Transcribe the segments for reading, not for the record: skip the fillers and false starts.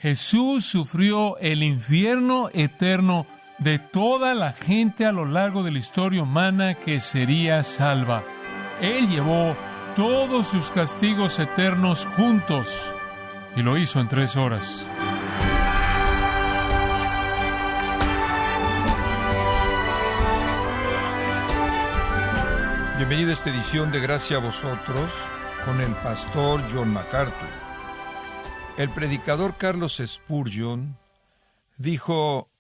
Jesús sufrió el infierno eterno de toda la gente a lo largo de la historia humana que sería salva. Él llevó todos sus castigos eternos juntos y lo hizo en 3 horas. Bienvenido a esta edición de Gracia a Vosotros con el pastor John MacArthur. El predicador Carlos Spurgeon dijo: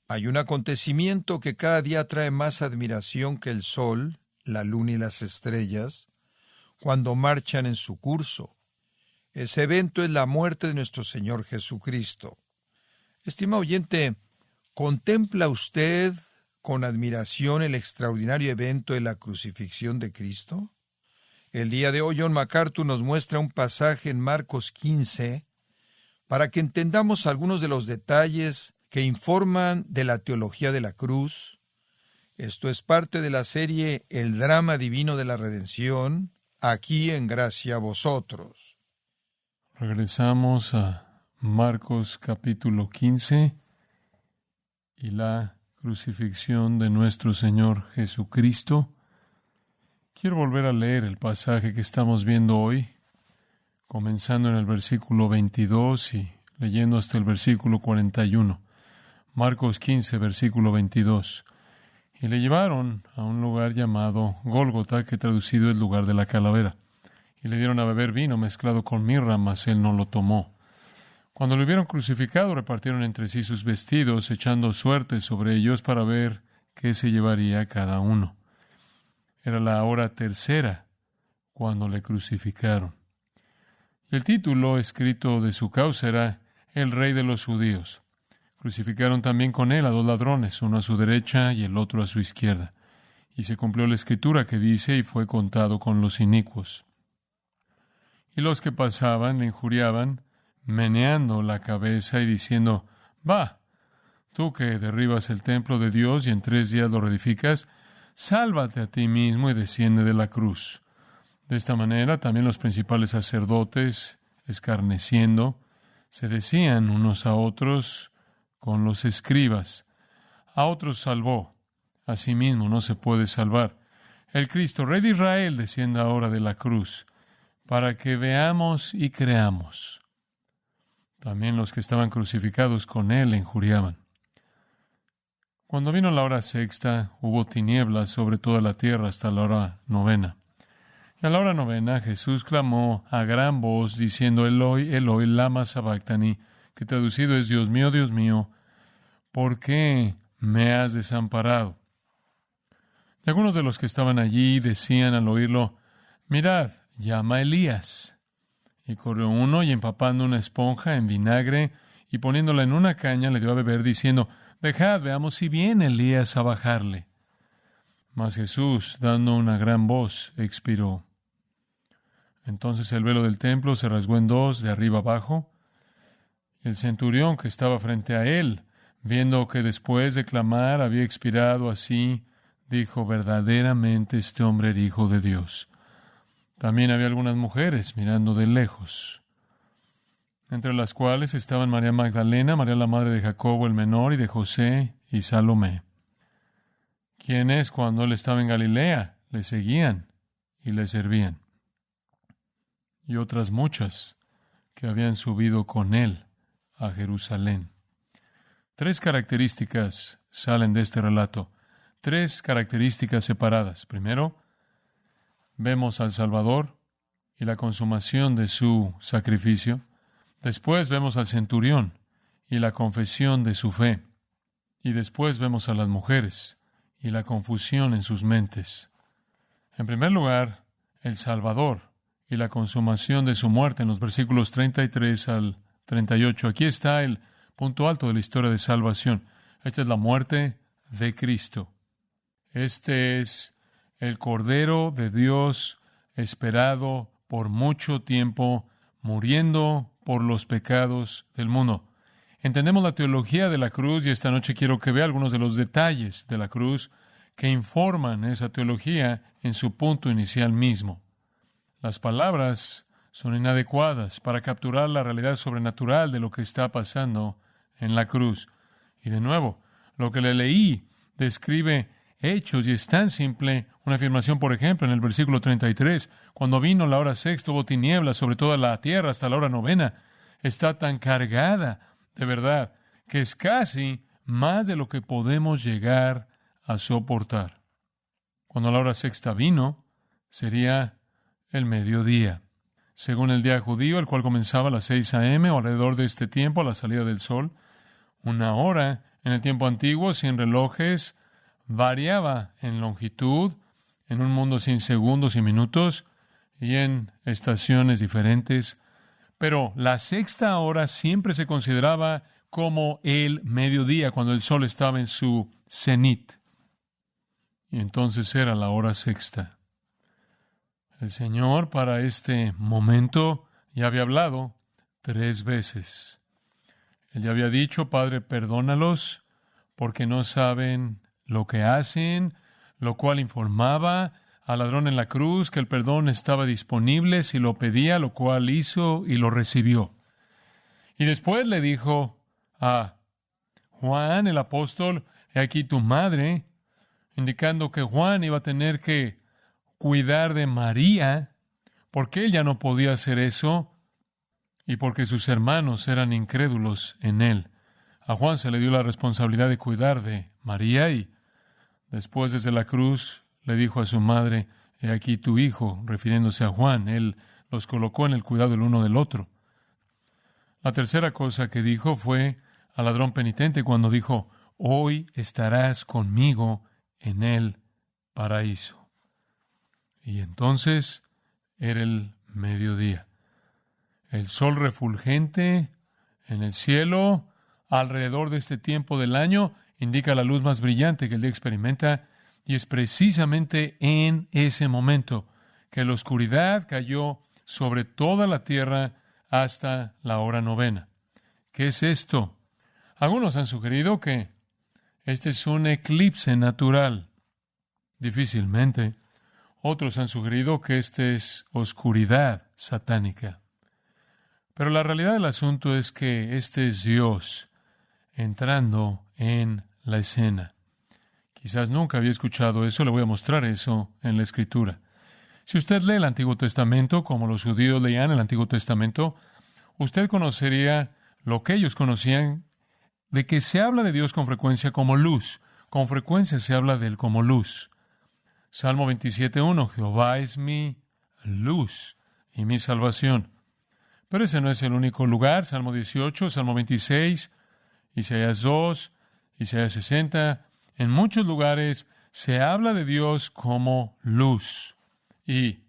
hay un acontecimiento que cada día trae más admiración que el sol, la luna y las estrellas, cuando marchan en su curso. Ese evento es la muerte de nuestro Señor Jesucristo. Estimado oyente, ¿contempla usted con admiración el extraordinario evento de la crucifixión de Cristo? El día de hoy John MacArthur nos muestra un pasaje en Marcos 15 para que entendamos algunos de los detalles que informan de la teología de la cruz. Esto es parte de la serie El drama divino de la redención, aquí en Gracia a Vosotros. Regresamos a Marcos capítulo 15 y la crucifixión de nuestro Señor Jesucristo. Quiero volver a leer el pasaje que estamos viendo hoy, comenzando en el versículo 22 y leyendo hasta el versículo 41. Marcos 15, versículo 22. Y le llevaron a un lugar llamado Gólgota, que traducido es lugar de la calavera. Y le dieron a beber vino mezclado con mirra, mas él no lo tomó. Cuando lo hubieron crucificado, repartieron entre sí sus vestidos, echando suertes sobre ellos para ver qué se llevaría cada uno. Era la hora tercera cuando le crucificaron. El título escrito de su causa era El Rey de los Judíos. Crucificaron también con él a 2 ladrones, uno a su derecha y el otro a su izquierda. Y se cumplió la escritura que dice: y fue contado con los inicuos. Y los que pasaban le injuriaban, meneando la cabeza y diciendo: va, tú que derribas el templo de Dios y en 3 días lo reedificas, sálvate a ti mismo y desciende de la cruz. De esta manera también los principales sacerdotes, escarneciendo, se decían unos a otros con los escribas: a otros salvó, a sí mismo no se puede salvar. El Cristo, Rey de Israel, descienda ahora de la cruz, para que veamos y creamos. También los que estaban crucificados con él le injuriaban. Cuando vino la hora sexta, hubo tinieblas sobre toda la tierra hasta la hora 9. Y a la hora 9 Jesús clamó a gran voz, diciendo: Eloi, Eloi, lama sabactani, que traducido es: Dios mío, ¿por qué me has desamparado? Y algunos de los que estaban allí decían al oírlo: mirad, llama a Elías. Y corrió uno, y empapando una esponja en vinagre y poniéndola en una caña, le dio a beber, diciendo: dejad, veamos si viene Elías a bajarle. Mas Jesús, dando una gran voz, expiró. Entonces el velo del templo se rasgó en 2, de arriba abajo. Y el centurión que estaba frente a él, viendo que después de clamar había expirado así, dijo: verdaderamente este hombre era hijo de Dios. También había algunas mujeres mirando de lejos, entre las cuales estaban María Magdalena, María la madre de Jacobo el menor y de José, y Salomé, quienes cuando él estaba en Galilea le seguían y le servían. Y otras muchas que habían subido con él a Jerusalén. 3 características salen de este relato. 3 características separadas. Primero, vemos al Salvador y la consumación de su sacrificio. Después vemos al centurión y la confesión de su fe. Y después vemos a las mujeres y la confusión en sus mentes. En primer lugar, el Salvador y la consumación de su muerte en los versículos 33 al 38. Aquí está el punto alto de la historia de salvación. Esta es la muerte de Cristo. Este es el Cordero de Dios esperado por mucho tiempo, muriendo por los pecados del mundo. Entendemos la teología de la cruz y esta noche quiero que vea algunos de los detalles de la cruz que informan esa teología en su punto inicial mismo. Las palabras son inadecuadas para capturar la realidad sobrenatural de lo que está pasando en la cruz. Y de nuevo, lo que le leí describe hechos y es tan simple. Una afirmación, por ejemplo, en el versículo 33, cuando vino la hora sexta hubo tinieblas sobre toda la tierra hasta la hora novena. Está tan cargada de verdad que es casi más de lo que podemos llegar a soportar. Cuando la hora sexta vino, sería el mediodía, según el día judío, el cual comenzaba a las 6 a.m. o alrededor de este tiempo, a la salida del sol. Una hora en el tiempo antiguo, sin relojes, variaba en longitud, en un mundo sin segundos y minutos, y en estaciones diferentes. Pero la sexta hora siempre se consideraba como el mediodía, cuando el sol estaba en su cenit. Y entonces era la hora sexta. El Señor para este momento ya había hablado 3 veces. Él ya había dicho: Padre, perdónalos, porque no saben lo que hacen, lo cual informaba al ladrón en la cruz que el perdón estaba disponible si lo pedía, lo cual hizo y lo recibió. Y después le dijo a Juan, el apóstol: he aquí tu madre, indicando que Juan iba a tener que cuidar de María, porque él ya no podía hacer eso y porque sus hermanos eran incrédulos en él. A Juan se le dio la responsabilidad de cuidar de María y después desde la cruz le dijo a su madre: he aquí tu hijo, refiriéndose a Juan. Él los colocó en el cuidado el uno del otro. La tercera cosa que dijo fue al ladrón penitente cuando dijo: hoy estarás conmigo en el paraíso. Y entonces era el mediodía. El sol refulgente en el cielo alrededor de este tiempo del año indica la luz más brillante que el día experimenta, y es precisamente en ese momento que la oscuridad cayó sobre toda la tierra hasta la hora novena. ¿Qué es esto? Algunos han sugerido que este es un eclipse natural. Difícilmente. Otros han sugerido que este es oscuridad satánica. Pero la realidad del asunto es que este es Dios entrando en la escena. Quizás nunca había escuchado eso, le voy a mostrar eso en la Escritura. Si usted lee el Antiguo Testamento, como los judíos leían el Antiguo Testamento, usted conocería lo que ellos conocían, de que se habla de Dios con frecuencia como luz. Con frecuencia se habla de Él como luz. Salmo 27:1, Jehová es mi luz y mi salvación. Pero ese no es el único lugar. Salmo 18, Salmo 26, Isaías 2, Isaías 60. En muchos lugares se habla de Dios como luz. Y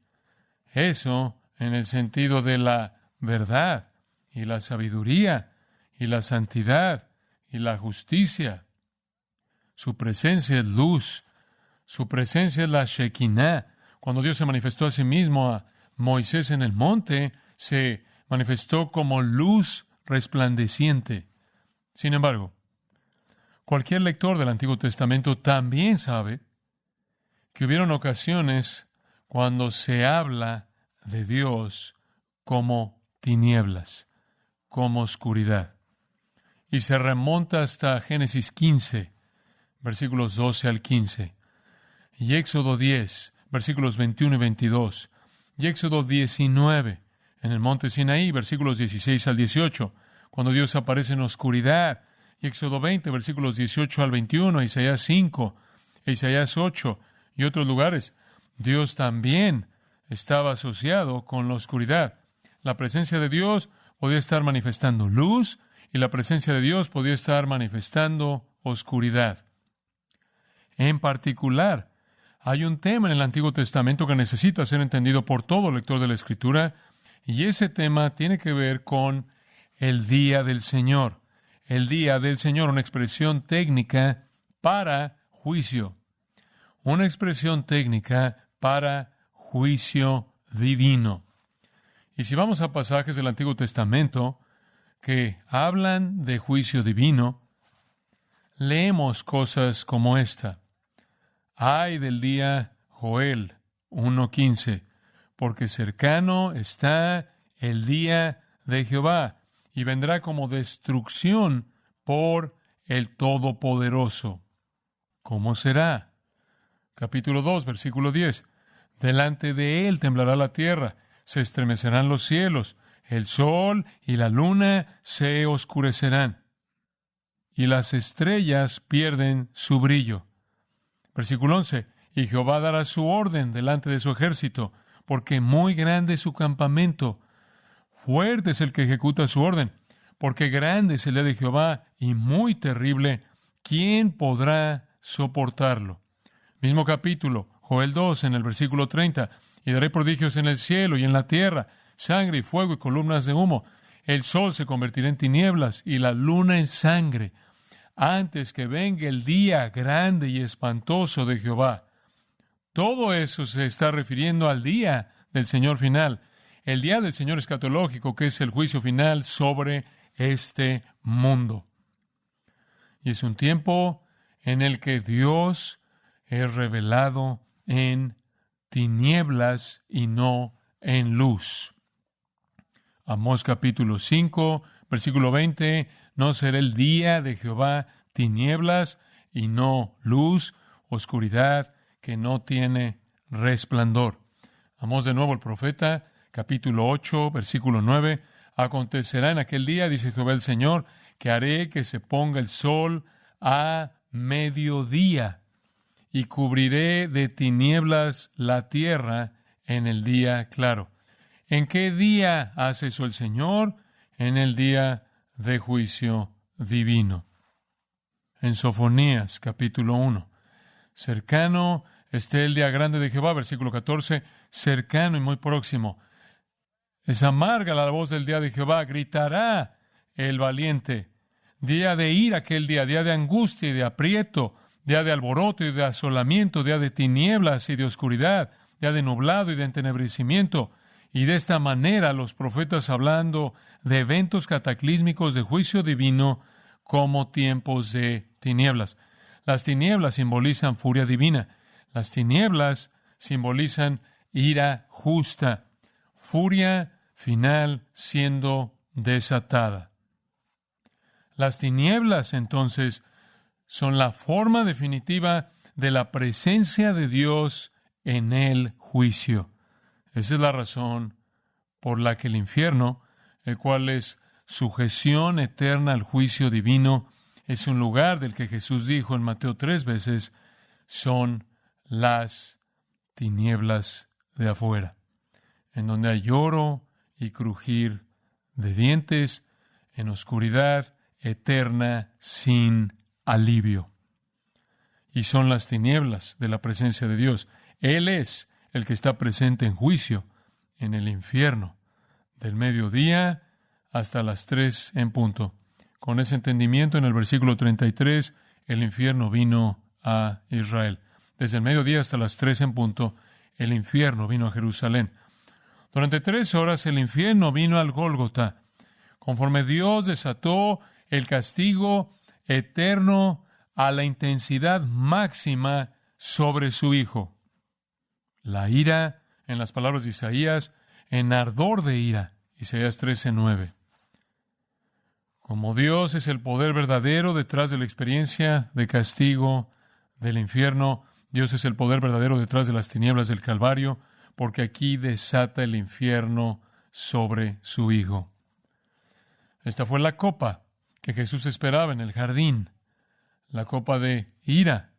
eso en el sentido de la verdad y la sabiduría y la santidad y la justicia. Su presencia es luz. Su presencia es la Shekinah. Cuando Dios se manifestó a sí mismo a Moisés en el monte, se manifestó como luz resplandeciente. Sin embargo, cualquier lector del Antiguo Testamento también sabe que hubieron ocasiones cuando se habla de Dios como tinieblas, como oscuridad. Y se remonta hasta Génesis 15, versículos 12 al 15. Y Éxodo 10, versículos 21 y 22. Y Éxodo 19, en el monte Sinaí, versículos 16 al 18, cuando Dios aparece en oscuridad. Y Éxodo 20, versículos 18 al 21, Isaías 5, Isaías 8 y otros lugares. Dios también estaba asociado con la oscuridad. La presencia de Dios podía estar manifestando luz y la presencia de Dios podía estar manifestando oscuridad. En particular, hay un tema en el Antiguo Testamento que necesita ser entendido por todo lector de la Escritura, y ese tema tiene que ver con el día del Señor. El día del Señor, una expresión técnica para juicio. Una expresión técnica para juicio divino. Y si vamos a pasajes del Antiguo Testamento que hablan de juicio divino, leemos cosas como esta. Ay del día, Joel 1:15, porque cercano está el día de Jehová, y vendrá como destrucción por el Todopoderoso. ¿Cómo será? Capítulo 2, versículo 10. Delante de él temblará la tierra, se estremecerán los cielos, el sol y la luna se oscurecerán, y las estrellas pierden su brillo. Versículo 11. Y Jehová dará su orden delante de su ejército, porque muy grande es su campamento. Fuerte es el que ejecuta su orden, porque grande es el día de Jehová y muy terrible. ¿Quién podrá soportarlo? Mismo capítulo, Joel 2, en el versículo 30. Y daré prodigios en el cielo y en la tierra, sangre y fuego y columnas de humo. El sol se convertirá en tinieblas y la luna en sangre, antes que venga el día grande y espantoso de Jehová. Todo eso se está refiriendo al día del Señor final, el día del Señor escatológico, que es el juicio final sobre este mundo. Y es un tiempo en el que Dios es revelado en tinieblas y no en luz. Amós capítulo 5, versículo 20, no será el día de Jehová tinieblas y no luz, oscuridad que no tiene resplandor. Amós de nuevo el profeta, capítulo 8, versículo 9, acontecerá en aquel día, dice Jehová el Señor, que haré que se ponga el sol a mediodía y cubriré de tinieblas la tierra en el día claro. ¿En qué día hace eso el Señor? En el día de juicio divino. En Sofonías, capítulo 1. Cercano esté el día grande de Jehová, versículo 14, cercano y muy próximo. Es amarga la voz del día de Jehová, gritará el valiente. Día de ira aquel día de angustia y de aprieto, día de alboroto y de asolamiento, día de tinieblas y de oscuridad, día de nublado y de entenebrecimiento. Y de esta manera los profetas hablando de eventos cataclísmicos de juicio divino como tiempos de tinieblas. Las tinieblas simbolizan furia divina. Las tinieblas simbolizan ira justa. Furia final siendo desatada. Las tinieblas, entonces, son la forma definitiva de la presencia de Dios en el juicio. Esa es la razón por la que el infierno, el cual es sujeción eterna al juicio divino, es un lugar del que Jesús dijo en Mateo 3 veces, son las tinieblas de afuera, en donde hay lloro y crujir de dientes, en oscuridad eterna sin alivio. Y son las tinieblas de la presencia de Dios. Él es el que está presente en juicio en el infierno, del mediodía hasta las 3 en punto. Con ese entendimiento, en el versículo 33, el infierno vino a Israel. Desde el mediodía hasta las 3 en punto, el infierno vino a Jerusalén. Durante 3 horas, el infierno vino al Gólgota, conforme Dios desató el castigo eterno a la intensidad máxima sobre su Hijo. La ira, en las palabras de Isaías, en ardor de ira. Isaías 13:9. Como Dios es el poder verdadero detrás de la experiencia de castigo del infierno, Dios es el poder verdadero detrás de las tinieblas del Calvario, porque aquí desata el infierno sobre su Hijo. Esta fue la copa que Jesús esperaba en el jardín, la copa de ira.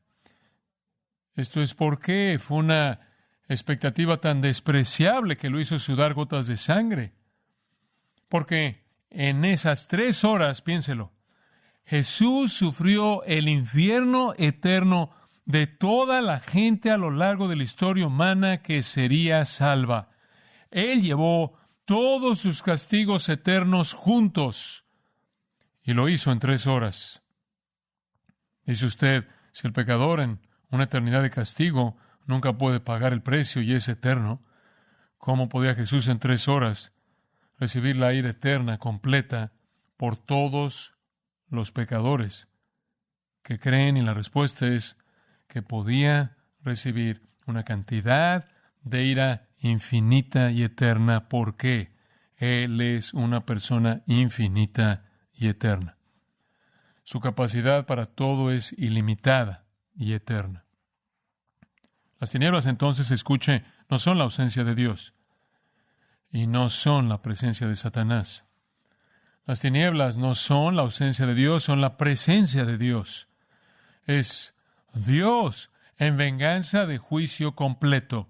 Esto es porque fue una expectativa tan despreciable que lo hizo sudar gotas de sangre. Porque en esas 3 horas, piénselo, Jesús sufrió el infierno eterno de toda la gente a lo largo de la historia humana que sería salva. Él llevó todos sus castigos eternos juntos y lo hizo en 3 horas. Dice usted, si el pecador en una eternidad de castigo nunca puede pagar el precio y es eterno, ¿cómo podía Jesús en 3 horas recibir la ira eterna completa por todos los pecadores que creen? Y la respuesta es que podía recibir una cantidad de ira infinita y eterna. ¿Por qué? Él es una persona infinita y eterna. Su capacidad para todo es ilimitada y eterna. Las tinieblas, entonces, escuche, no son la ausencia de Dios y no son la presencia de Satanás. Las tinieblas no son la ausencia de Dios, son la presencia de Dios. Es Dios en venganza de juicio completo.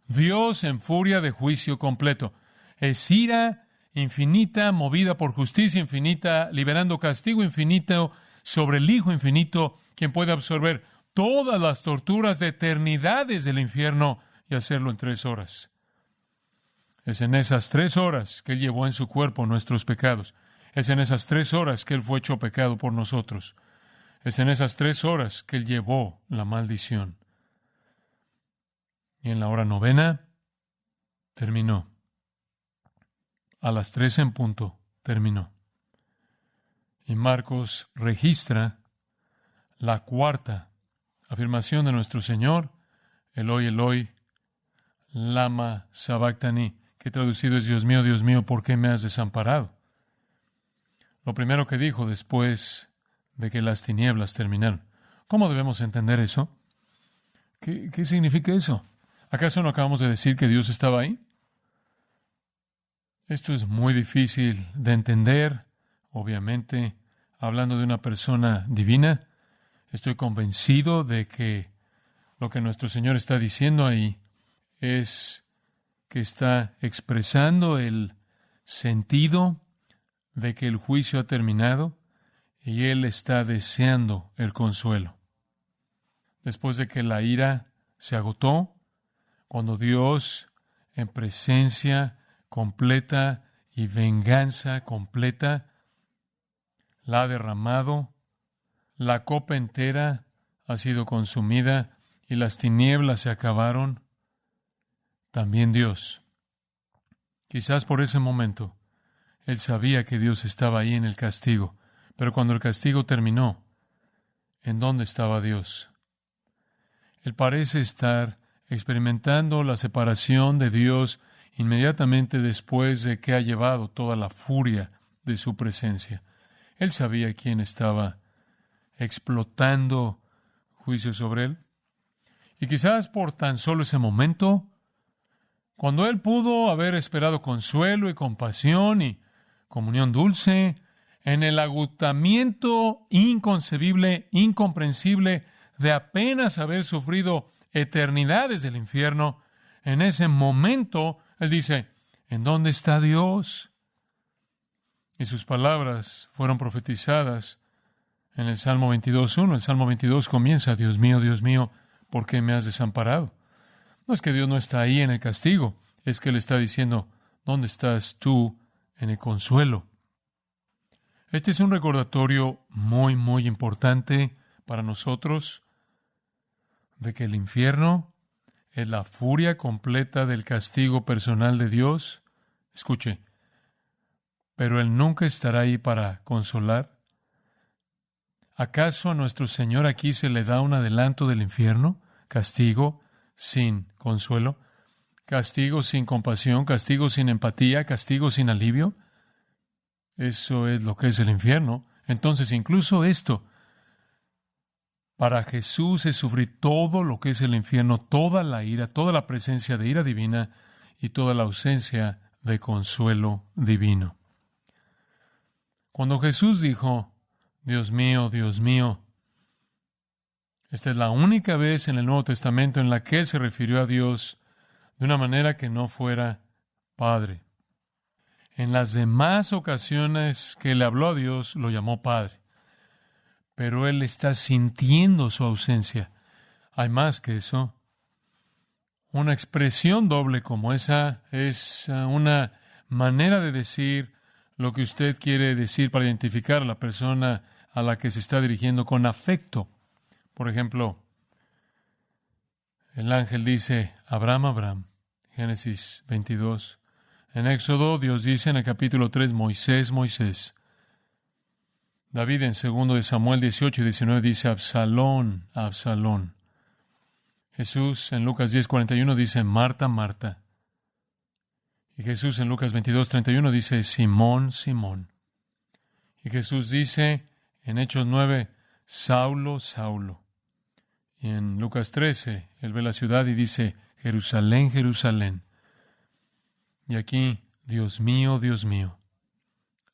Dios en furia de juicio completo. Es ira infinita, movida por justicia infinita, liberando castigo infinito sobre el Hijo infinito, quien puede absorber todas las torturas de eternidades del infierno y hacerlo en 3 horas. Es en esas 3 horas que Él llevó en su cuerpo nuestros pecados. Es en esas 3 horas que Él fue hecho pecado por nosotros. Es en esas 3 horas que Él llevó la maldición. Y en la hora 9 terminó. A las 3 en punto terminó. Y Marcos registra la 4ª afirmación de nuestro Señor, Eloi, Eloi, lama sabactani, que traducido es Dios mío, ¿por qué me has desamparado? Lo primero que dijo después de que las tinieblas terminaron. ¿Cómo debemos entender eso? ¿Qué significa eso? ¿Acaso no acabamos de decir que Dios estaba ahí? Esto es muy difícil de entender, obviamente, hablando de una persona divina. Estoy convencido de que lo que nuestro Señor está diciendo ahí es que está expresando el sentido de que el juicio ha terminado y Él está deseando el consuelo. Después de que la ira se agotó, cuando Dios, en presencia completa y venganza completa, la ha derramado, la copa entera ha sido consumida y las tinieblas se acabaron, también Dios, quizás por ese momento, Él sabía que Dios estaba ahí en el castigo, pero cuando el castigo terminó, ¿en dónde estaba Dios? Él parece estar experimentando la separación de Dios inmediatamente después de que ha llevado toda la furia de su presencia. Él sabía quién estaba explotando juicio sobre él. Y quizás por tan solo ese momento, cuando él pudo haber esperado consuelo y compasión y comunión dulce, en el agotamiento inconcebible, incomprensible de apenas haber sufrido eternidades del infierno, en ese momento él dice, ¿en dónde está Dios? Y sus palabras fueron profetizadas en el Salmo 22:1. El Salmo 22 comienza, Dios mío, ¿por qué me has desamparado? No es que Dios no está ahí en el castigo, es que Él está diciendo, ¿dónde estás tú en el consuelo? Este es un recordatorio muy, muy importante para nosotros de que el infierno es la furia completa del castigo personal de Dios. Escuche, pero Él nunca estará ahí para consolar. ¿Acaso a nuestro Señor aquí se le da un adelanto del infierno? Castigo sin consuelo, castigo sin compasión, castigo sin empatía, castigo sin alivio. Eso es lo que es el infierno. Entonces, incluso esto, para Jesús es sufrir todo lo que es el infierno, toda la ira, toda la presencia de ira divina y toda la ausencia de consuelo divino. Cuando Jesús dijo, Dios mío, esta es la única vez en el Nuevo Testamento en la que Él se refirió a Dios de una manera que no fuera Padre. En las demás ocasiones que Él habló a Dios, lo llamó Padre. Pero Él está sintiendo su ausencia. Hay más que eso. Una expresión doble como esa es una manera de decir lo que usted quiere decir para identificar a la persona a la que se está dirigiendo con afecto. Por ejemplo, el ángel dice, Abraham, Génesis 22. En Éxodo, Dios dice en el capítulo 3, Moisés. David en 2 de Samuel 18 y 19 dice, Absalón. Jesús en Lucas 10:41 dice, Marta. Y Jesús en Lucas 22:31 dice, Simón, Simón. Y Jesús dice en Hechos 9, Saulo, Saulo. Y en Lucas 13, Él ve la ciudad y dice, Jerusalén, Jerusalén. Y aquí, Dios mío,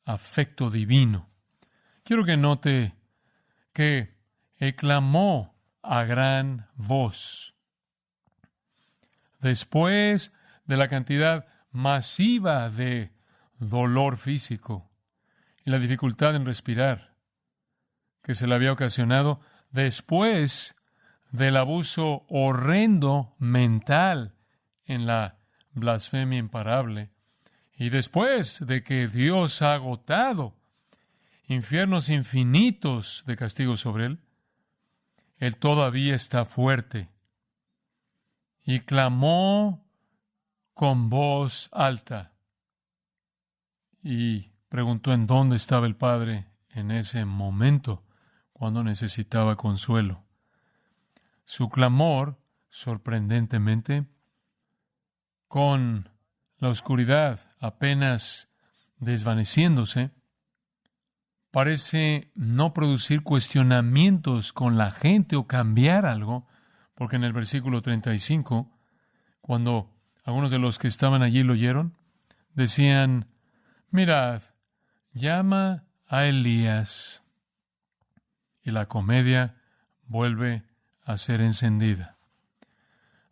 afecto divino. Quiero que note que Él clamó a gran voz. Después de la cantidad masiva de dolor físico y la dificultad en respirar que se le había ocasionado, después del abuso horrendo mental en la blasfemia imparable, y después de que Dios ha agotado infiernos infinitos de castigo sobre él, él todavía está fuerte y clamó con voz alta y preguntó en dónde estaba el Padre en ese momento cuando necesitaba consuelo. Su clamor, sorprendentemente, con la oscuridad apenas desvaneciéndose, parece no producir cuestionamientos con la gente o cambiar algo, porque en el versículo 35, cuando algunos de los que estaban allí lo oyeron, decían, mirad, llama a Elías. Y la comedia vuelve a ser encendida.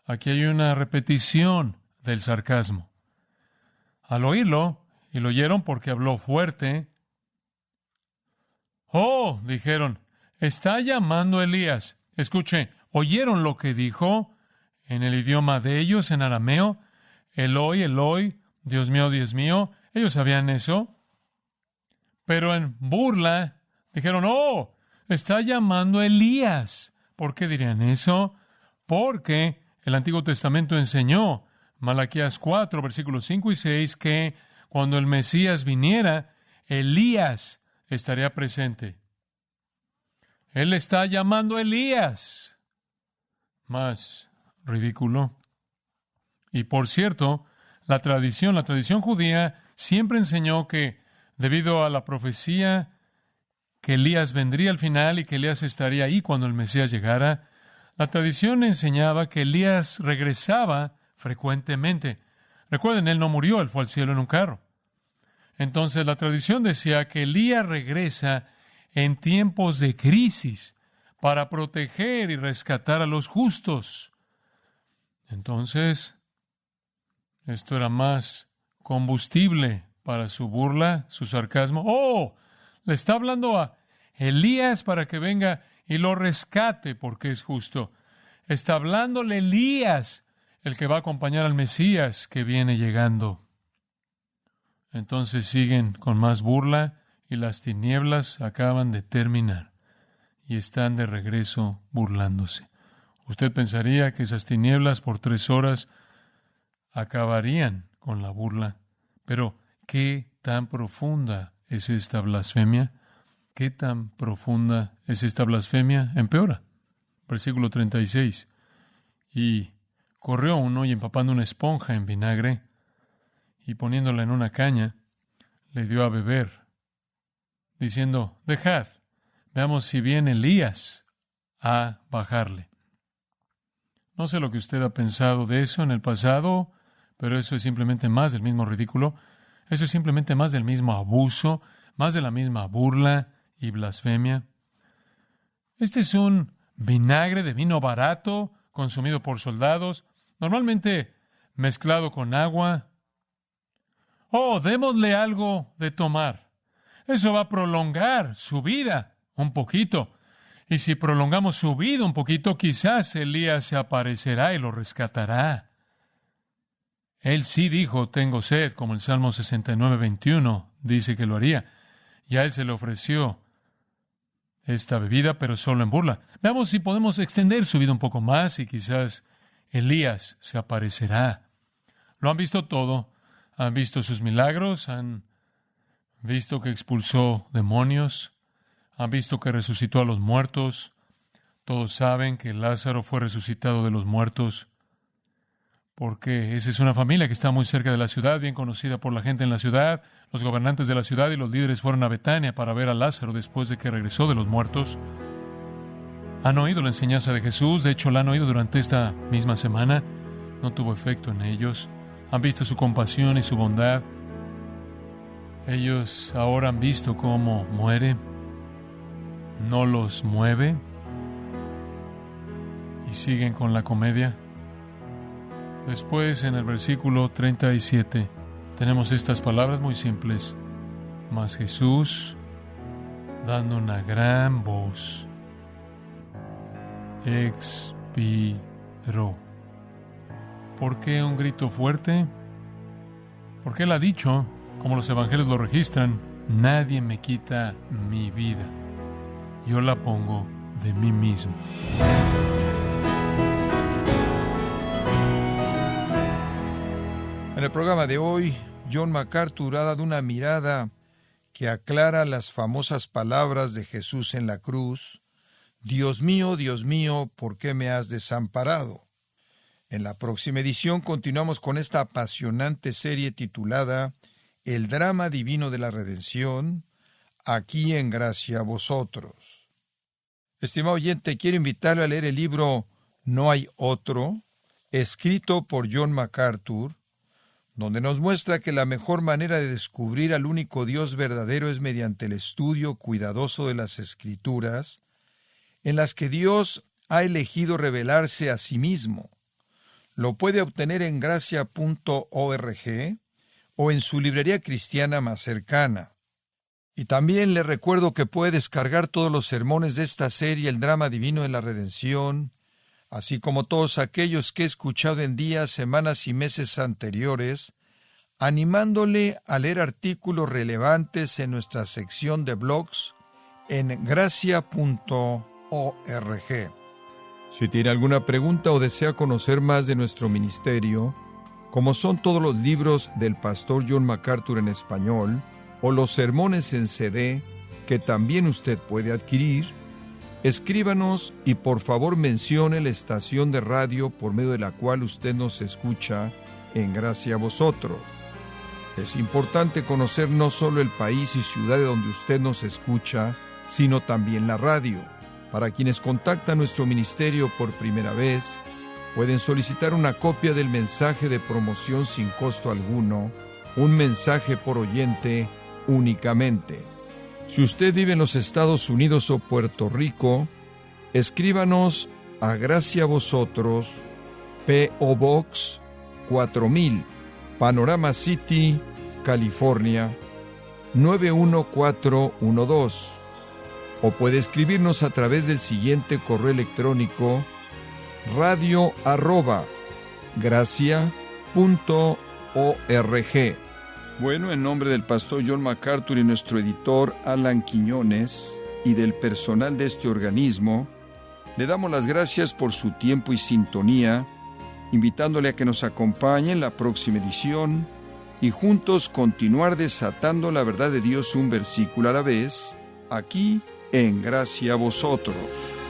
Aquí hay una repetición del sarcasmo. Al oírlo, y lo oyeron porque habló fuerte, ¡oh!, dijeron, está llamando a Elías. Escuche, ¿oyeron lo que dijo en el idioma de ellos, en arameo? Eloi, Eloi, Dios mío. Ellos sabían eso. Pero en burla, dijeron, ¡oh!, está llamando a Elías. ¿Por qué dirían eso? Porque el Antiguo Testamento enseñó, Malaquías 4, versículos 5 y 6, que cuando el Mesías viniera, Elías estaría presente. Él está llamando a Elías. Más ridículo. Y por cierto, la tradición judía siempre enseñó que debido a la profecía que Elías vendría al final y que Elías estaría ahí cuando el Mesías llegara, la tradición enseñaba que Elías regresaba frecuentemente. Recuerden, él no murió, él fue al cielo en un carro. Entonces la tradición decía que Elías regresa en tiempos de crisis para proteger y rescatar a los justos. Entonces, esto era más combustible para su burla, su sarcasmo. ¡Oh!, le está hablando a Elías para que venga y lo rescate porque es justo. Está hablándole Elías, el que va a acompañar al Mesías que viene llegando. Entonces siguen con más burla y las tinieblas acaban de terminar y están de regreso burlándose. Usted pensaría que esas tinieblas por 3 horas acabarían con la burla, pero ¿qué tan profunda es esta blasfemia? ¿Qué tan profunda es esta blasfemia? Empeora. Versículo 36. Y corrió uno y empapando una esponja en vinagre y poniéndola en una caña, le dio a beber, diciendo, dejad, veamos si viene Elías a bajarle. No sé lo que usted ha pensado de eso en el pasado, pero eso es simplemente más del mismo ridículo. Eso es simplemente más del mismo abuso, más de la misma burla y blasfemia. Este es un vinagre de vino barato, consumido por soldados, normalmente mezclado con agua. Oh, démosle algo de tomar. Eso va a prolongar su vida un poquito. Y si prolongamos su vida un poquito, quizás Elías se aparecerá y lo rescatará. Él sí dijo, tengo sed, como el Salmo 69, 21 dice que lo haría. Y a él se le ofreció esta bebida, pero solo en burla. Veamos si podemos extender su vida un poco más y quizás Elías se aparecerá. Lo han visto todo. Han visto sus milagros, han visto que expulsó demonios, han visto que resucitó a los muertos. Todos saben que Lázaro fue resucitado de los muertos porque esa es una familia que está muy cerca de la ciudad, bien conocida por la gente en la ciudad. Los gobernantes de la ciudad y los líderes fueron a Betania para ver a Lázaro después de que regresó de los muertos. Han oído la enseñanza de Jesús, de hecho la han oído durante esta misma semana. No tuvo efecto en ellos. Han visto su compasión y su bondad. Ellos ahora han visto cómo muere, no los mueve y siguen con la comedia. Después, en el versículo 37, tenemos estas palabras muy simples. Mas Jesús, dando una gran voz, expiró. ¿Por qué un grito fuerte? Porque Él ha dicho, como los evangelios lo registran, nadie me quita mi vida. Yo la pongo de mí mismo. En el programa de hoy, John MacArthur ha dado una mirada que aclara las famosas palabras de Jesús en la cruz: Dios mío, ¿por qué me has desamparado? En la próxima edición continuamos con esta apasionante serie titulada El drama divino de la redención, aquí en Gracia a Vosotros. Estimado oyente, quiero invitarle a leer el libro No hay otro, escrito por John MacArthur, donde nos muestra que la mejor manera de descubrir al único Dios verdadero es mediante el estudio cuidadoso de las Escrituras, en las que Dios ha elegido revelarse a sí mismo. Lo puede obtener en gracia.org o en su librería cristiana más cercana. Y también le recuerdo que puede descargar todos los sermones de esta serie, El drama divino de la redención, así como todos aquellos que he escuchado en días, semanas y meses anteriores, animándole a leer artículos relevantes en nuestra sección de blogs en gracia.org. Si tiene alguna pregunta o desea conocer más de nuestro ministerio, como son todos los libros del pastor John MacArthur en español, o los sermones en CD, que también usted puede adquirir, escríbanos y por favor mencione la estación de radio por medio de la cual usted nos escucha en Gracia a Vosotros. Es importante conocer no solo el país y ciudad de donde usted nos escucha, sino también la radio. Para quienes contactan nuestro ministerio por primera vez, pueden solicitar una copia del mensaje de promoción sin costo alguno, un mensaje por oyente únicamente. Si usted vive en los Estados Unidos o Puerto Rico, escríbanos a Gracia a Vosotros, P.O. Box 4000, Panorama City, California, 91412. O puede escribirnos a través del siguiente correo electrónico: radio@gracia.org. Bueno, en nombre del pastor John MacArthur y nuestro editor Alan Quiñones y del personal de este organismo, le damos las gracias por su tiempo y sintonía, invitándole a que nos acompañe en la próxima edición y juntos continuar desatando la verdad de Dios un versículo a la vez, aquí en Gracia a Vosotros.